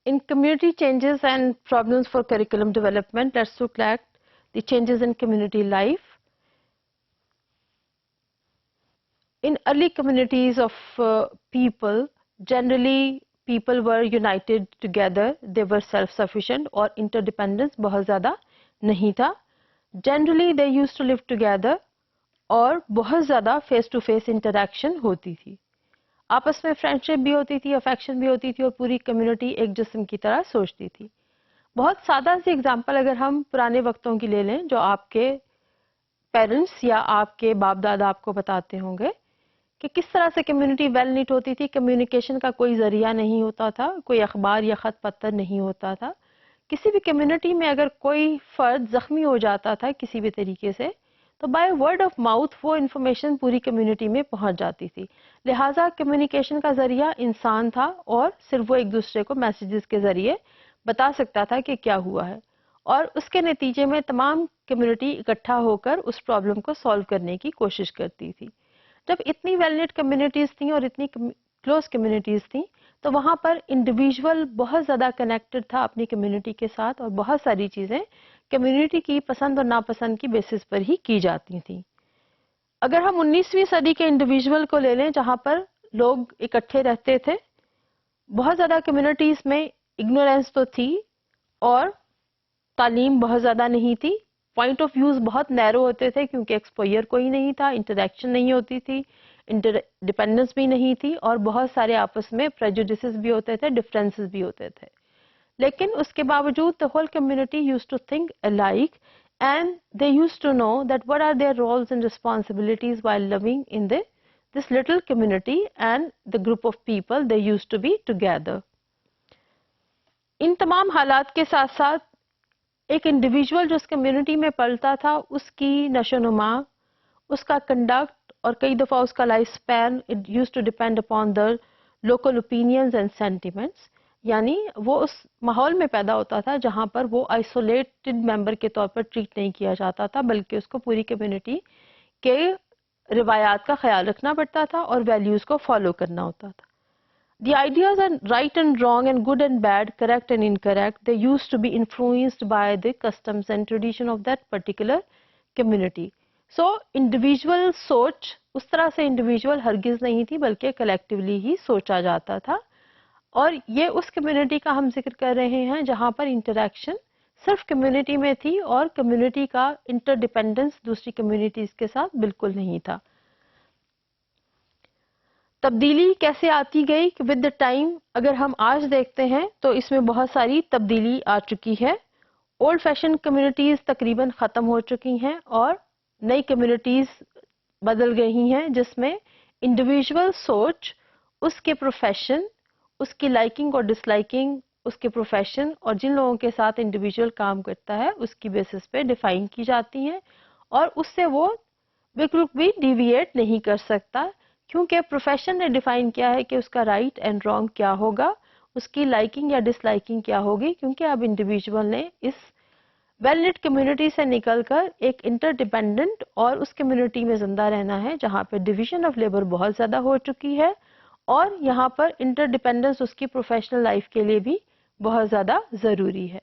In community changes and problems for curriculum development, let's look at the changes in community life. In early communities of people, generally people were united together, they were self-sufficient और interdependence बहुत ज़्यादा नहीं था. Generally they used to live together और बहुत ज़्यादा face to face interaction होती थी. आपस में फ्रेंडशिप भी होती थी, अफेक्शन भी होती थी और पूरी कम्युनिटी एक जिस्म की तरह सोचती थी. बहुत सादा सी एग्जांपल अगर हम पुराने वक्तों की ले लें जो आपके पेरेंट्स या आपके बाप दादा आपको बताते होंगे कि किस तरह से कम्युनिटी वेल नीट होती थी. कम्युनिकेशन का कोई जरिया नहीं होता था, कोई अखबार या खत पत्र नहीं होता था. किसी भी कम्युनिटी में अगर कोई फर्द जख्मी हो जाता था किसी भी तरीके से तो बाय वर्ड ऑफ माउथ वो इन्फॉर्मेशन पूरी कम्युनिटी में पहुंच जाती थी. लिहाजा कम्युनिकेशन का जरिया इंसान था और सिर्फ वो एक दूसरे को मैसेजेस के जरिए बता सकता था कि क्या हुआ है और उसके नतीजे में तमाम कम्युनिटी इकट्ठा होकर उस प्रॉब्लम को सॉल्व करने की कोशिश करती थी. जब इतनी वेल निट कम्युनिटीज थी और इतनी क्लोज कम्युनिटीज थी तो वहाँ पर इंडिविजुअल बहुत ज़्यादा कनेक्टेड था अपनी कम्युनिटी के साथ और बहुत सारी चीज़ें कम्युनिटी की पसंद और नापसंद की बेसिस पर ही की जाती थी. अगर हम 19वीं सदी के इंडिविजुअल को ले लें जहाँ पर लोग इकट्ठे रहते थे, बहुत ज़्यादा कम्युनिटीज़ में इग्नोरेंस तो थी और तालीम बहुत ज़्यादा नहीं थी. पॉइंट ऑफ व्यूज़ बहुत नैरो होते थे क्योंकि एक्सपोजर कोई नहीं था, इंटरेक्शन नहीं होती थी, इंटरडिपेंडेंस भी नहीं थी और बहुत सारे आपस में प्रेजुडिसेस भी होते थे, डिफरेंसेस भी होते थे. लेकिन उसके बावजूद the whole community used to think alike and they used to know that what are their roles and responsibilities while living in this little community and the group of people they used to be together. इन तमाम हालात के साथ साथ एक individual जो उस community में पलता था उसकी नशोनुमा, उसका कंडक्ट और कई दफ़ा उसका life span it used to depend upon the local opinions and sentiments. यानी वो उस माहौल में पैदा होता था जहाँ पर वो आइसोलेटेड मेंबर के तौर पर ट्रीट नहीं किया जाता था बल्कि उसको पूरी कम्युनिटी के रिवायात का ख्याल रखना पड़ता था और वैल्यूज़ को फॉलो करना होता था. The ideas are right and wrong and good and bad, correct and incorrect. They used to be influenced by the customs and tradition of that particular community. So individual सोच उस तरह से individual हरगिज़ नहीं थी बल्कि collectively ही सोचा जाता था. और ये उस कम्युनिटी का हम जिक्र कर रहे हैं जहाँ पर इंटरेक्शन सिर्फ कम्युनिटी में थी और कम्युनिटी का इंटरडिपेंडेंस दूसरी कम्युनिटीज़ के साथ बिल्कुल नहीं था. तब्दीली कैसे आती गई कि विद द टाइम अगर हम आज देखते हैं तो इसमें बहुत सारी तब्दीली आ चुकी है. ओल्ड फैशन कम्युनिटीज़ तकरीबन ख़त्म हो चुकी हैं और नई कम्युनिटीज़ बदल गई हैं जिसमें इंडिविजुअल सोच, उसके प्रोफेशन, उसकी लाइकिंग और डिसलाइकिंग, उसके प्रोफेशन और जिन लोगों के साथ इंडिविजुअल काम करता है उसकी बेसिस पे डिफाइन की जाती हैं और उससे वो बिल्कुल भी डिविएट नहीं कर सकता क्योंकि प्रोफेशन ने डिफाइन किया है कि उसका राइट एंड रॉन्ग क्या होगा, उसकी लाइकिंग या डिसलाइकिंग क्या होगी. क्योंकि अब इंडिविजुअल ने इस वेल निट कम्युनिटी से निकलकर एक इंटरडिपेंडेंट और उस कम्युनिटी में जिंदा रहना है जहाँ पे डिवीजन ऑफ लेबर बहुत ज़्यादा हो चुकी है और यहाँ पर इंटरडिपेंडेंस उसकी प्रोफेशनल लाइफ के लिए भी बहुत ज़्यादा ज़रूरी है.